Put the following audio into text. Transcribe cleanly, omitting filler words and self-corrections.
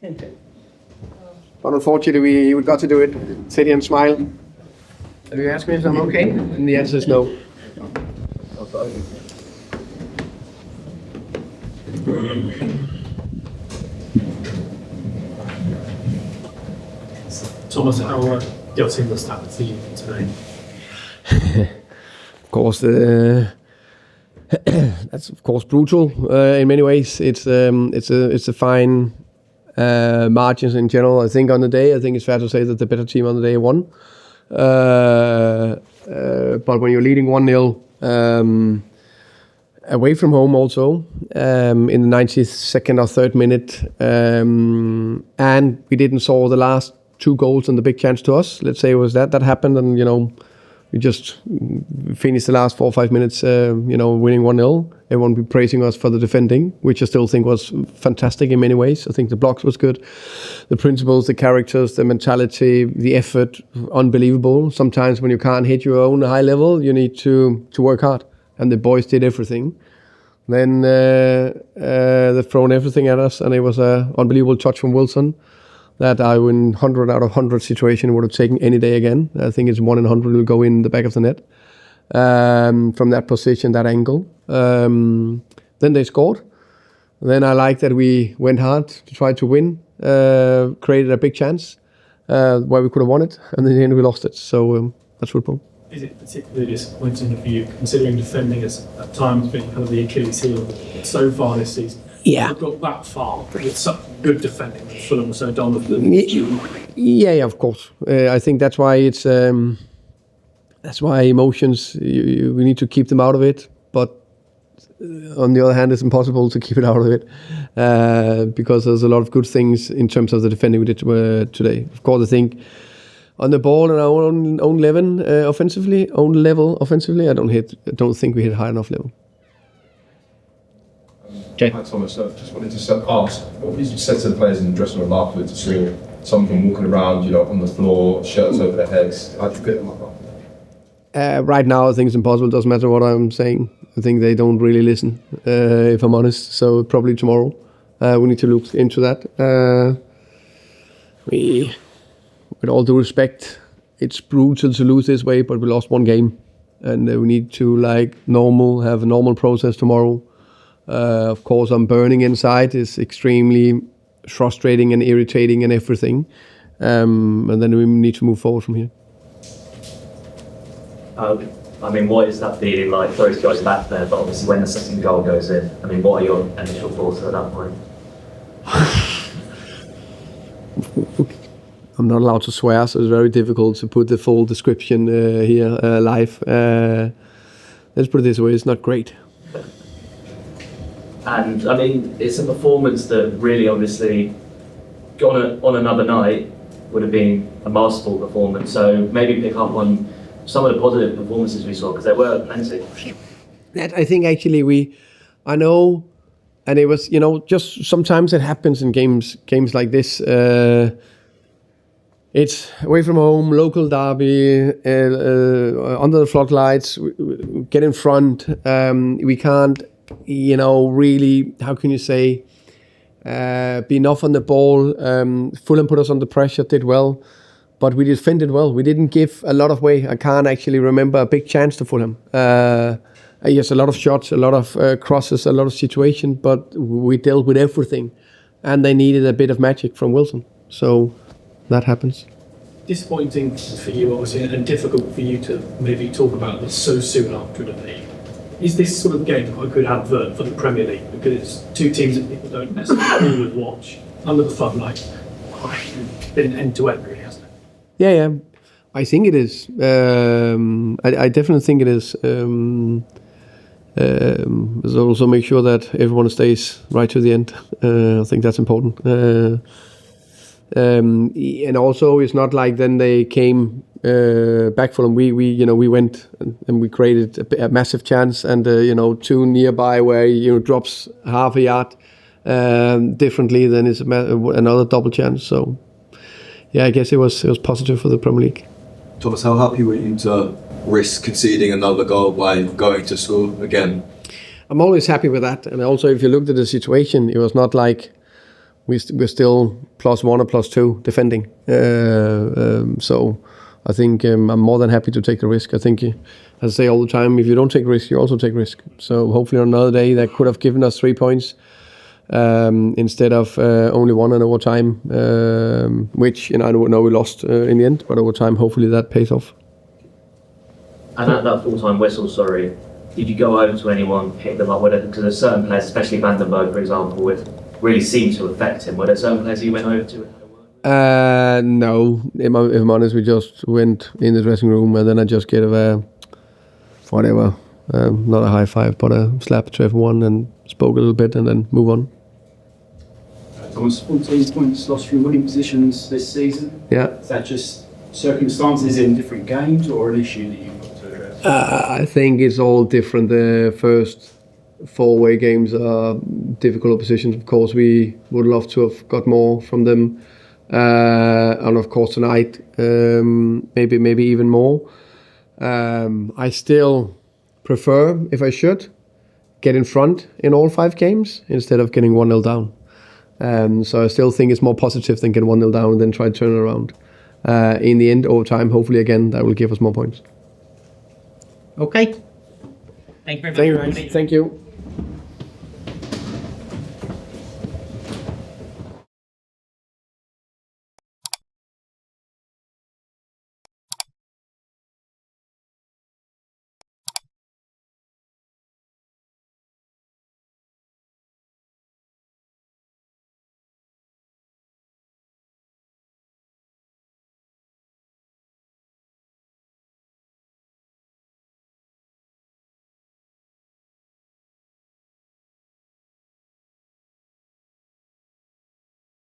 But unfortunately, we got to do it. Sit here and smile. Have you asked me if I'm okay? And the answer is no. Thomas, how your team was started for you today? Of course, that's of course brutal in many ways. It's a fine margins in general. I think on the day, I think it's fair to say that the better team on the day won. But when you're leading 1-0 away from home, also in the 92nd or 3rd minute, and we didn't saw the last 2 goals and the big chance to us. Let's say it was that happened, and we just finished the last 4 or 5 minutes, winning 1-0. Everyone be praising us for the defending, which I still think was fantastic in many ways. I think the blocks was good, the principles, the characters, the mentality, the effort, unbelievable. Sometimes when you can't hit your own high level, you need to work hard, and the boys did everything. Then they've thrown everything at us, and it was an unbelievable touch from Wilson that I, in 100 out of 100 situation, would have taken any day again. I think it's 1 in 100 will go in the back of the net from that position, that angle. Then they scored. Then I like that we went hard to try to win, created a big chance where we could have won it, and in the end we lost it. So that's football. Is it particularly disappointing for you, considering defending has at times been kind of the Achilles heel so far this season? Yeah. We've got that far with such good defending. Fulham so dominant. Yeah, of course. I think that's why it's that's why emotions we need to keep them out of it. But on the other hand, it's impossible to keep it out of it because there's a lot of good things in terms of the defending we did today. Of course, I think on the ball and our own level offensively, I don't think we hit a high enough level. Jay. Hi Thomas, just wanted to ask, what did you say to the players in the dressing room afterwards? You saw some of them walking around, on the floor, shirts over their heads. How did you get them up? Right now, I think it's impossible. It doesn't matter what I'm saying. I think they don't really listen, if I'm honest. So probably tomorrow, we need to look into that. With all due respect, it's brutal to lose this way, but we lost 1 game, and we need to have a normal process tomorrow. Of course, I'm burning inside. It's extremely frustrating and irritating and everything. And then we need to move forward from here. What is that feeling like? Sorry to go back there, but obviously when the second goal goes in, what are your initial thoughts at that point? I'm not allowed to swear, so it's very difficult to put the full description here live. Let's put it this way, it's not great. And it's a performance that really, obviously, on another night would have been a masterful performance. So maybe pick up on some of the positive performances we saw, because there were plenty. That I think actually I know, and it was just sometimes it happens in games like this. It's away from home, local derby, under the floodlights. We get in front. We can't. Really, how can you say, be enough on the ball. Fulham put us under pressure, did well, but we defended well. We didn't give a lot of way. I can't actually remember a big chance to Fulham. Yes, a lot of shots, a lot of crosses, a lot of situations, but we dealt with everything, and they needed a bit of magic from Wilson. So that happens. Disappointing for you, obviously, and difficult for you to maybe talk about this so soon after the league. Is this sort of game quite a good advert for the Premier League? Because it's 2 teams that people don't necessarily always watch under the floodlight. It's been end to end, really, hasn't it? Yeah. I think it is. I definitely think it is. Let's also make sure that everyone stays right to the end. I think that's important. And also, it's not like then they came back for them. We went and we created a massive chance, and 2 nearby where drops half a yard differently, then it's another double chance. So yeah, I guess it was positive for the Premier League. Thomas, how happy were you to risk conceding another goal by going to score again? I'm always happy with that, and also if you looked at the situation, it was not like we're still +1 or +2 defending. So I think I'm more than happy to take the risk. I think, as I say all the time, if you don't take risk, you also take risk. So hopefully on another day that could have given us 3 points instead of only 1 in overtime, which I know we lost in the end, but overtime hopefully that pays off. And at that full-time whistle, did you go over to anyone, pick them up? Because there's certain players, especially Vandenberg, for example, it really seemed to affect him. Were there certain players you went over to and had a word? No, if I'm honest, we just went in the dressing room and then I just gave whatever, not a high five, but a slap to everyone and spoke a little bit and then move on. Thomas, 14 points lost from winning positions this season. Yeah. Is that just circumstances in different games or an issue that you've got to address? I think it's all different. The first 4 away games are difficult oppositions. Of course, we would love to have got more from them. And of course tonight, maybe even more. I still prefer, if I should, get in front in all 5 games instead of getting 1-0 down. So I still think it's more positive than get 1-0 down and then try to turn it around. In the end, over time, hopefully again, that will give us more points. Okay. Thank you very much. Thank you.